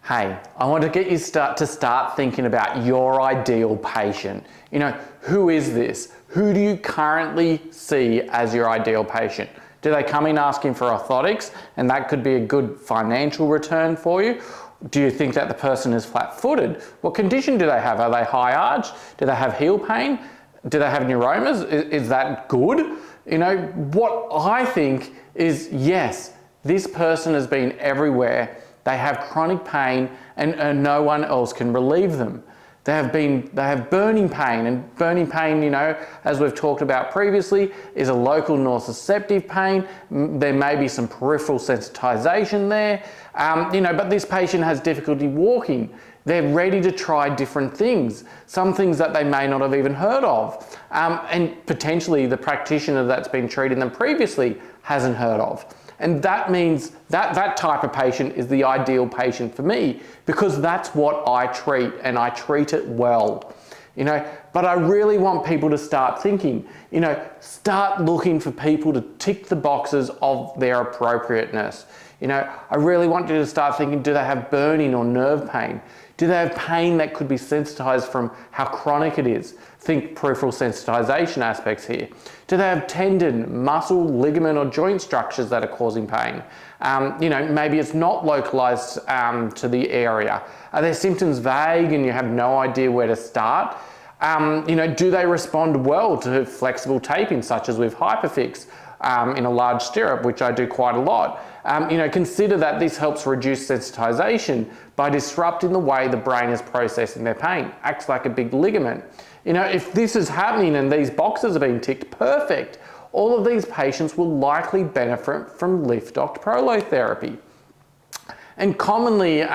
Hey, I want to get you to start thinking about your ideal patient. Who is this? Who do you currently see as your ideal patient? Do they come in asking for orthotics and that could be a good financial return for you? Do you think that the person is flat-footed? What condition do they have? Are they high arch? Do they have heel pain? Do they have neuromas? Is that good? What I think is, yes, this person has been everywhere. They have chronic pain and no one else can relieve them. They have burning pain, and burning pain, as we've talked about previously, is a local nociceptive pain. There may be some peripheral sensitization there, but this patient has difficulty walking. They're ready to try different things, some things that they may not have even heard of, and potentially the practitioner that's been treating them previously hasn't heard of. And that means that type of patient is the ideal patient for me, because that's what I treat, and I treat it well. But I really want people to start thinking, start looking for people to tick the boxes of their appropriateness. I really want you to start thinking, do they have burning or nerve pain? Do they have pain that could be sensitized from how chronic it is? Think peripheral sensitization aspects here. Do they have tendon, muscle, ligament, or joint structures that are causing pain? Maybe it's not localized to the area. Are their symptoms vague and you have no idea where to start? Do they respond well to flexible taping, such as with Hyperfix in a large stirrup, which I do quite a lot? Consider that this helps reduce sensitization by disrupting the way the brain is processing their pain. Acts like a big ligament. If this is happening and these boxes are being ticked, perfect. All of these patients will likely benefit from Lyftogt Prolotherapy. And commonly,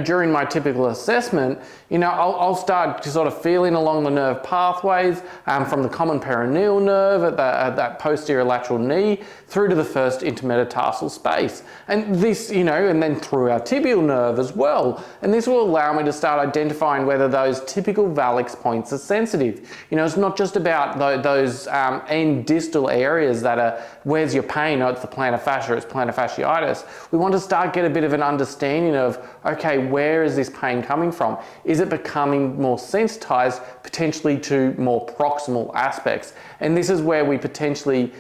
during my typical assessment, I'll start sort of feeling along the nerve pathways from the common peroneal nerve at that posterior lateral knee through to the first intermetatarsal space. And this, and then through our tibial nerve as well. And this will allow me to start identifying whether those typical valix points are sensitive. It's not just about those end distal areas that are, where's your pain? Oh, it's the plantar fascia, it's plantar fasciitis. We want to start get a bit of an understanding of, okay, where is this pain coming from? Is it becoming more sensitized potentially to more proximal aspects? And this is where we potentially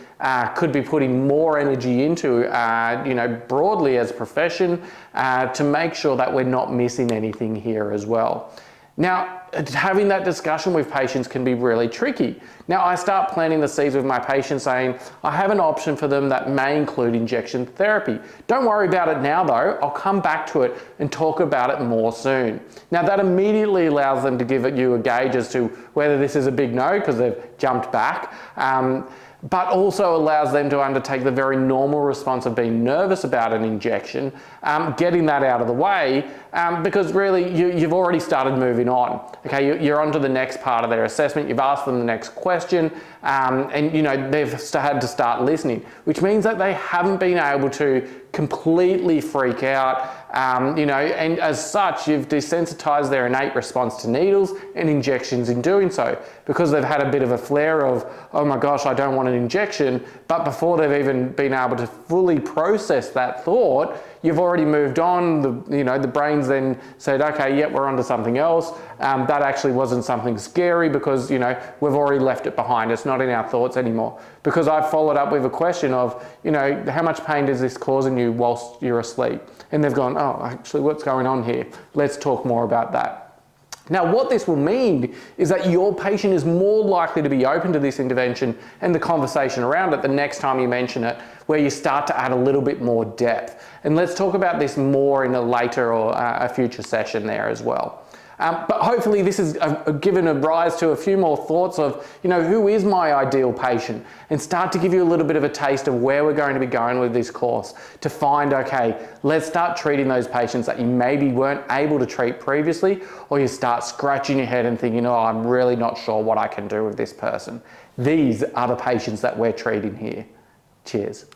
could be putting more energy into, broadly as a profession to make sure that we're not missing anything here as well. Now, having that discussion with patients can be really tricky. Now, I start planting the seeds with my patients saying, I have an option for them that may include injection therapy. Don't worry about it now though, I'll come back to it and talk about it more soon. Now, that immediately allows them to give you a gauge as to whether this is a big no because they've jumped back, but also allows them to undertake the very normal response of being nervous about an injection, getting that out of the way, because really you've already started moving on. Okay, you're on to the next part of their assessment, you've asked them the next question, and they've had to start listening, which means that they haven't been able to completely freak out, and as such you've desensitized their innate response to needles and injections in doing so, because they've had a bit of a flare of, oh my gosh, I don't want an injection, but before they've even been able to fully process that thought, you've already moved on. The brain's then said, okay, yep, we're onto something else. That actually wasn't something scary because, we've already left it behind. It's not in our thoughts anymore. Because I've followed up with a question of, how much pain does this cause in you whilst you're asleep? And they've gone, oh, actually, what's going on here? Let's talk more about that. Now, what this will mean is that your patient is more likely to be open to this intervention and the conversation around it the next time you mention it, where you start to add a little bit more depth. And let's talk about this more in a later or a future session there as well. But hopefully this has given a rise to a few more thoughts of, who is my ideal patient, and start to give you a little bit of a taste of where we're going to be going with this course to find, okay, let's start treating those patients that you maybe weren't able to treat previously, or you start scratching your head and thinking, oh, I'm really not sure what I can do with this person. These are the patients that we're treating here. Cheers.